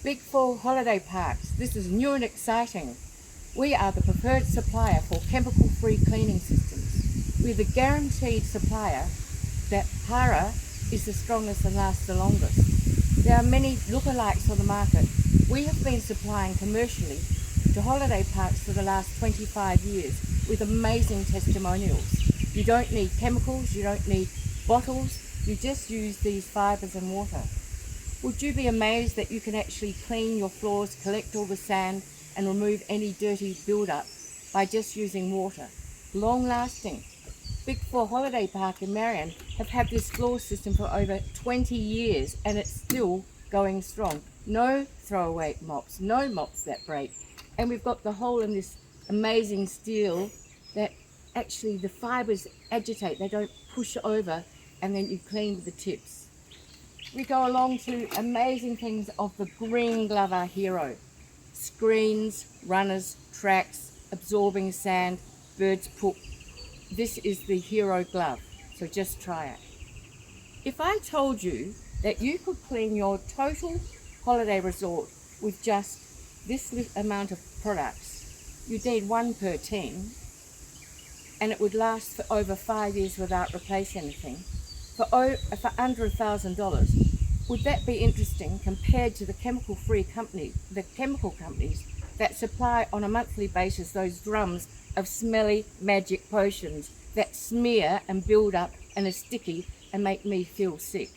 Big 4 holiday parks. This is new and exciting. We are the preferred supplier for chemical-free cleaning systems. We're the guaranteed supplier that para is the strongest and lasts the longest. There are many lookalikes on the market. We have been supplying commercially to holiday parks for the last 25 years with amazing testimonials. You don't need chemicals, you don't need bottles, you just use these fibres and water. Would you be amazed that you can actually clean your floors, collect all the sand and remove any dirty build-up by just using water? Long lasting. Big 4 Holiday Park in Marion have had this floor system for over 20 years and it's still going strong. No throwaway mops, no mops that break. And we've got the hole in this amazing steel that actually the fibres agitate, they don't push over, and then you clean with the tips. We go along to amazing things of the green glove, our hero. Screens, runners, tracks, absorbing sand, birds poop. This is the hero glove, so just try it. If I told you that you could clean your total holiday resort with just this amount of products, you'd need one per team, and it would last for over 5 years without replacing anything, for under $1,000. Would that be interesting compared to the chemical companies that supply on a monthly basis those drums of smelly magic potions that smear and build up and are sticky and make me feel sick?